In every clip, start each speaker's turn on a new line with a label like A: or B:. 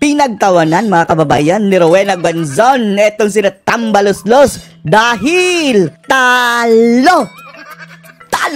A: Pinagtawanan mga kababayan ni Rowena Gonzon etong sina Tambaloslos dahil talo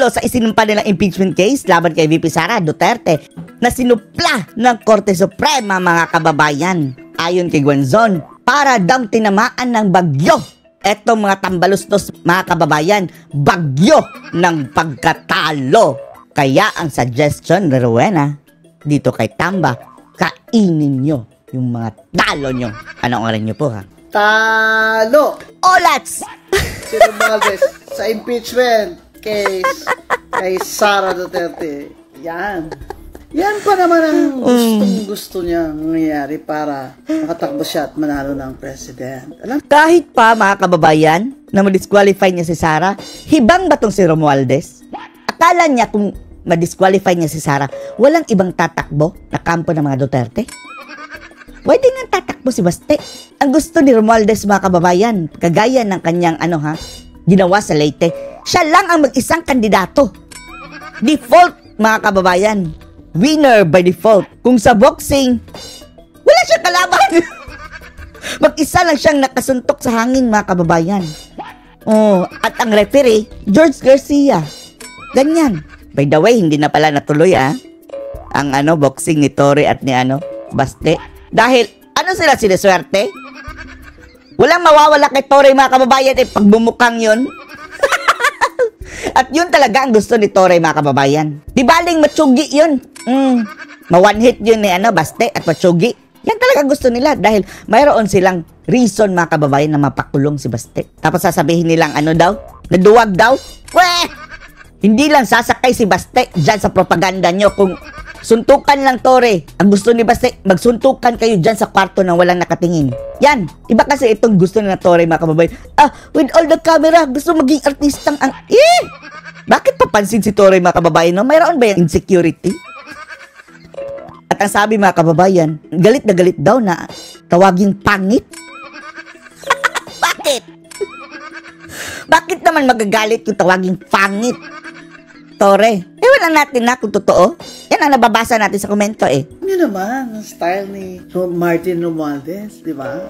A: sa isinumpa nilang impeachment case laban kay VP Sara Duterte na sinupla ng Korte Suprema mga kababayan. Ayon kay Gonzon, para daw tinamaan ng bagyo etong mga Tambaloslos mga kababayan, bagyo ng pagkatalo. Kaya ang suggestion ni Rowena dito kay Tamba, kainin nyo yung mga talo nyo. Anong oras nyo po ha?
B: Talo!
A: Olats!
B: Si Romualdez sa impeachment case kay Sara Duterte. Yan. Yan pa naman ang gusto niya mangyayari para makatakbo siya at manalo ng president.
A: Kahit pa mga kababayan na ma-disqualify niya si Sara, hibang ba tong si Romualdez? Akala niya kung ma-disqualify niya si Sara, walang ibang tatakbo na kampo ng mga Duterte? Pwede nga tatakbo si Baste. Ang gusto ni Romualdez mga kababayan, kagaya ng kanyang ginawa sa Leyte, siya lang ang mag-isang kandidato. Default mga kababayan. Winner by default. Kung sa boxing, wala siyang kalaban. Mag-isa lang siyang nakasuntok sa hangin mga kababayan. Oh, at ang referee, George Garcia. Ganyan. By the way, hindi na pala natuloy ang boxing ni Torre at ni Baste. Dahil sila siniswerte? Walang mawawala kay Torre mga kababayan pag bumukang yun. At yun talaga ang gusto ni Torre mga kababayan. Di baling matsugi yun. Ma-one hit yun ni Baste at matsugi. Yan talaga gusto nila dahil mayroon silang reason mga kababayan na mapakulong si Baste. Tapos sasabihin nilang naduwag daw. Weh! Hindi lang sasakay si Baste dyan sa propaganda nyo kung suntukan lang Torre. Ang gusto ni Baste, magsuntukan kayo dyan sa kwarto nang walang nakatingin. Yan. Iba kasi itong gusto ni Torre mga kababayan. With all the camera, gusto maging artistang Bakit papansin si Torre mga kababayan? No? Mayroon ba yung insecurity? At ang sabi mga kababayan, galit na galit daw na tawaging pangit. Bakit? Bakit naman magagalit yung tawaging pangit? Torre. Wala natin na kung totoo. Yan ang nababasa natin sa komento
B: Yun naman, ang style ni Martin Romualdez, di ba?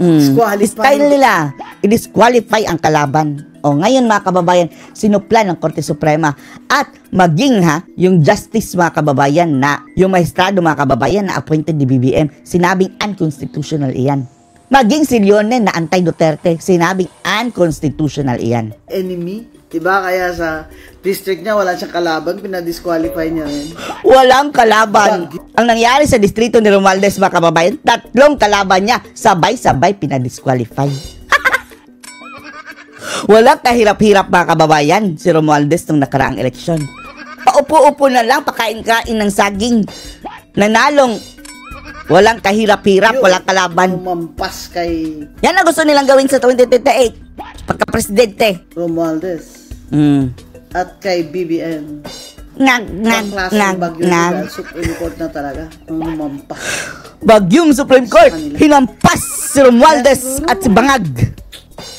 A: Style nila. I-disqualify ang kalaban. Ngayon mga kababayan, sinupla ng Korte Suprema at maging yung justice mga kababayan na yung maestrado mga kababayan na appointed ni BBM, sinabing unconstitutional iyan. Maging si Leone na anti-Duterte, sinabing unconstitutional iyan.
B: Enemy? Diba kaya sa district niya wala siyang kalaban, pinadisqualify niya rin?
A: Walang kalaban. Ang nangyari sa distrito ni Romualdez mga kababayan, 3 kalaban niya, sabay-sabay pinadisqualify. Walang kahirap-hirap mga kababayan si Romualdez nung nakaraang eleksyon. Paupo-upo na lang, pakain-kain ng saging. Nanalong walang kahirap-hirap, walang kalaban.
B: Umampas kay...
A: Yan ang gusto nilang gawin sa 2028. Pagka-presidente.
B: Romualdez. At kay BBM. Supreme Court na talaga. Umampas.
A: Bagyong Supreme Court. Hinampas si Romualdez at si Bangag.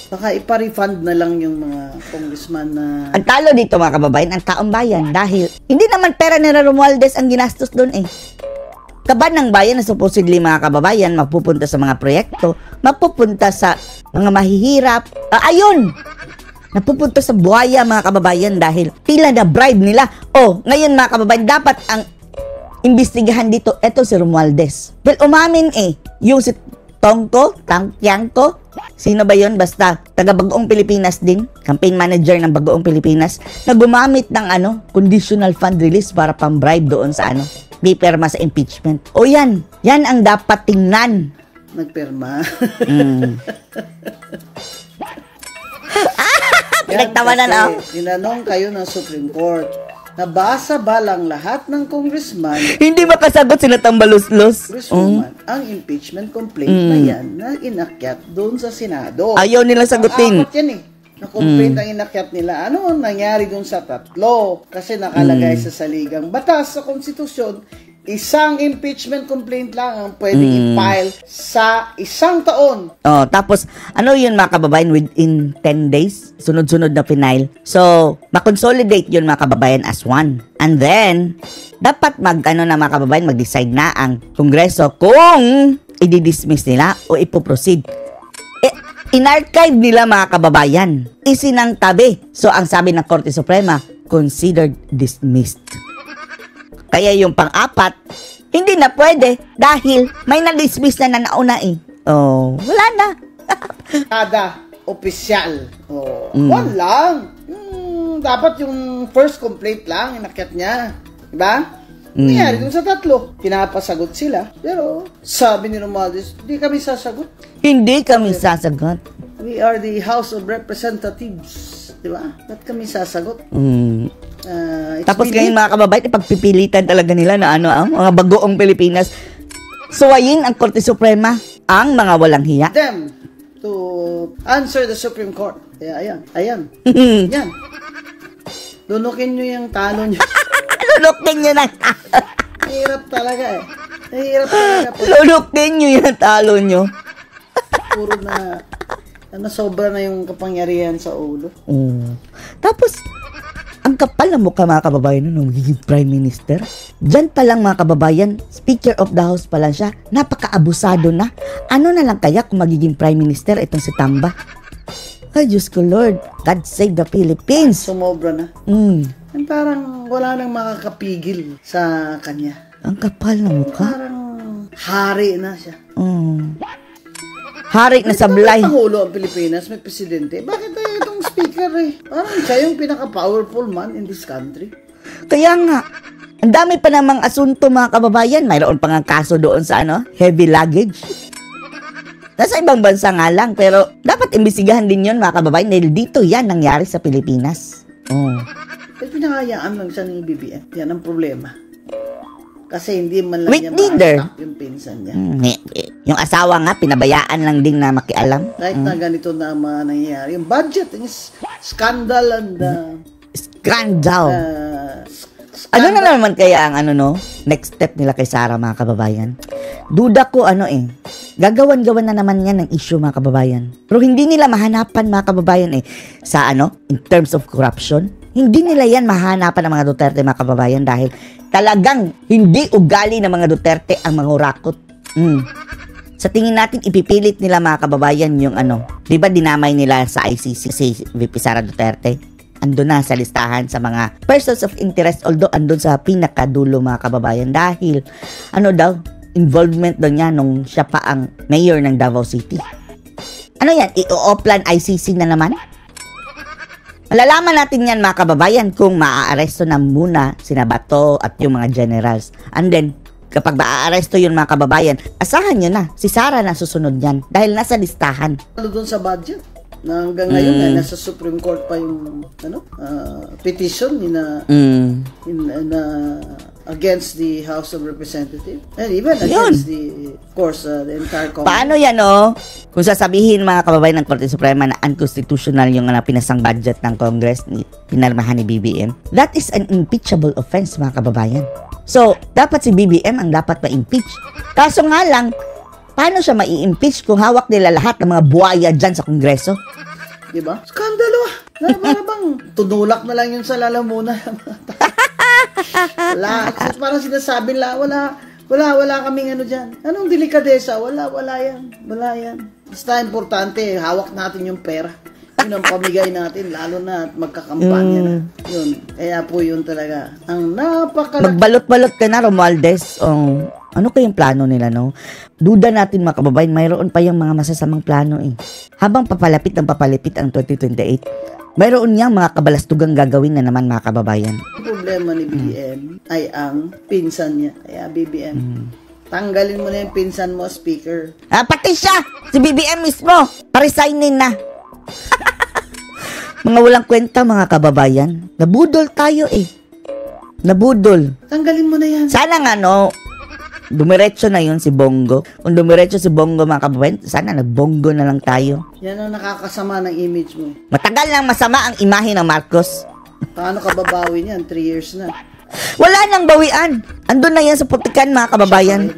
B: Baka ipa-refund na lang yung mga congressman na...
A: Ang talo dito mga kababayan, ang taong bayan. Dahil hindi naman pera ni Romualdez ang ginastos doon Kaban ng bayan na supposedly mga kababayan mapupunta sa mga proyekto, mapupunta sa mga mahihirap. Ayun! Napupunta sa buhaya mga kababayan dahil tila na bribe nila. Ngayon mga kababayan, dapat ang imbestigahan dito, eto si Romualdez. Well, umamin yung si Tangko, sino ba yun? Basta, taga Bagoong Pilipinas din, campaign manager ng Bagoong Pilipinas, na gumamit ng conditional fund release para pang-bribe doon sa pipirma sa impeachment. Yan ang dapat tingnan.
B: Nagpirma.
A: Pinagtawanan
B: tinanong kayo ng Supreme Court, nabasa ba lang lahat ng congressman?
A: Hindi makasagot sila Tambaloslos.
B: Ang impeachment complaint na yan na inakyat doon sa Senado.
A: Ayaw nilang sagutin.
B: Apat yan na complaint ang inakyat nila. Ano nangyari doon sa 3? Kasi nakalagay sa saligang batas sa konstitusyon, isang impeachment complaint lang ang pwedeng i-file sa 1 taon.
A: Tapos, yun mga kababayan, within 10 days, sunod-sunod na final. So, makonsolidate yun mga kababayan as one. And then, dapat mga kababayan, mag-decide na ang Kongreso kung i-dismiss nila o ipoproceed. In-archive nila mga kababayan. Isinangtabi. So, ang sabi ng Korte Suprema, considered dismissed. Kaya yung pang-apat, hindi na pwede dahil may na-dismiss na nauna eh. Oh, wala na.
B: Kada opisyal. Wala lang. Dapat yung first complaint lang, inakyat niya. Diba? Nangyari dun sa tatlo. Pinapasagot sila. Pero, sabi ni Romualdez, hindi kami sasagot.
A: Hindi kami sasagot.
B: We are the House of Representatives. Diba? Ba't kami sasagot?
A: Tapos ngayon mga kababayan, ipagpipilitan talaga nila na ang mga bagoong Pilipinas. Suwayin ang Korte Suprema ang mga walang hiya.
B: Them to answer the Supreme Court. Kaya ayan. Yan. Lunukin nyo yung talo nyo.
A: Lunukin nyo na.
B: Hirap talaga eh. Hirap talaga.
A: Lunukin nyo yung talo nyo.
B: Puro na sobra na yung kapangyarihan sa ulo.
A: Tapos, ang kapal na mukha mga kababayan nung magiging Prime Minister. Diyan pa lang mga kababayan, Speaker of the House pa lang siya. Napaka-abusado na. Ano na lang kaya kung magiging Prime Minister itong si Tamba? Ay, Diyos ko Lord. God save the Philippines.
B: Sumobra na. Parang wala nang makakapigil sa kanya.
A: Ang kapal na mukha.
B: Parang hari na siya.
A: Hari na sablay.
B: Pangulo ang Pilipinas, may presidente. Bakit itong speaker eh? Parang siya yung pinaka-powerful man in this country.
A: Kaya nga, ang dami pa namang asunto mga kababayan. Mayroon pa nga kaso doon sa heavy luggage. Nasa ibang bansa nga lang, pero dapat imbisigahan din yun mga kababayan dahil dito yan nangyari sa Pilipinas.
B: Pinakayaan lang siya ng BBM. Yan ang problema. Kasi hindi man lang niya
A: ma-stop
B: yung pinsan niya.
A: Yung asawa nga, pinabayaan lang din na makialam.
B: Kahit na ganito na mga nangyayari. Yung budget, yung scandal and
A: scandal. Ano na naman kaya ang next step nila kay Sara mga kababayan? Duda ko gagawan-gawan na naman yan ng issue mga kababayan. Pero hindi nila mahanapan mga kababayan sa in terms of corruption. Hindi nila yan mahanapan ng mga Duterte mga kababayan dahil talagang hindi ugali ng mga Duterte ang mangurakot. Sa tingin natin, ipipilit nila mga kababayan yung di ba dinamay nila sa ICC si VP Sara Duterte? Andun na sa listahan sa mga persons of interest, although andun sa pinakadulo mga kababayan dahil involvement doon niya nung siya pa ang mayor ng Davao City. Ano yan? I-o-plan ICC na naman? Malalaman natin yan mga kababayan kung maaaresto na muna sina Bato at yung mga generals. And then, kapag maaaresto yun mga kababayan, asahan nyo na, si Sara na susunod yan dahil nasa listahan.
B: Doon sa budget, na hanggang ngayon nasa Supreme Court pa yung petition against the House of Representatives and even against the entire Congress. Paano
A: yan kung sasabihin mga kababayan ng Korte Suprema na unconstitutional yung pinasang budget ng Congress pinarmahan ni BBM, that is an impeachable offense mga kababayan. So, dapat si BBM ang dapat ma-impeach. Kaso nga lang, paano siya mai-impeach kung hawak nila lahat ng mga buhaya dyan sa Kongreso?
B: Diba? Skandalo Para bang tunulak na lang yun sa lalamunan. Parang sinasabi nila, wala kaming dyan. Anong delikadesa? Wala yan. Basta importante, hawak natin yung pera. Yun ang pamigay natin, lalo na at magkakampanya na. Yun. Kaya po yun talaga. Ang
A: magbalot-balot ka na, Romualdez. Ano kayong plano nila, no? Duda natin mga kababayan, mayroon pa yung mga masasamang plano Habang papalapit ang 2028, mayroon niyang mga kabalastugang gagawin na naman mga kababayan.
B: Ang problema ni BBM ay ang pinsan niya. Kaya BBM, tanggalin mo na yung pinsan mo, speaker.
A: Pati siya! Si BBM mismo! Paresignin na! Mga walang kwenta mga kababayan. Nabudol tayo Nabudol.
B: Tanggalin mo na yan.
A: Sana nga dumiretso na yun si Bongo. Kung dumiretso si Bongo mga kababayan, sana nagbongo na lang tayo.
B: Yan ang nakakasama ng image mo.
A: Matagal lang masama ang imahe ng Marcos.
B: Paano ka babawi niyan? 3 years na.
A: Wala nang bawian. Andun na yan sa putikan mga kababayan.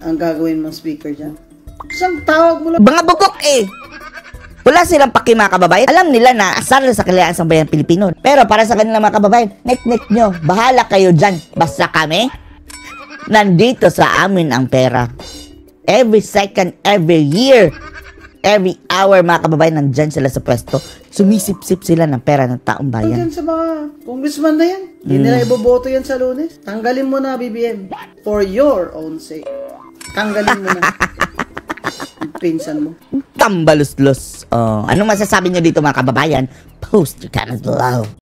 B: Ang gagawin mong speaker dyan. Isang tawag mo lang.
A: Mga bugok Wala silang paki mga kababayan. Alam nila na asar sa kalayaan sa bayan Pilipino. Pero para sa kanila mga kababayan, nek-nek nyo. Bahala kayo dyan. Basta kami, nandito sa amin ang pera. Every second, every year, every hour, mga kababayan, nandyan sila sa pwesto. Sumisip-sip sila ng pera ng taong bayan.
B: Hanggang sa mga congressman na yan. Hindi nila iboboto yan sa Lunes. Tanggalin mo na, BBM. For your own sake. Tanggalin mo na. Ang pinsan mo.
A: Tambaluslos. Anong masasabi nyo dito, mga kababayan? Post your comments below.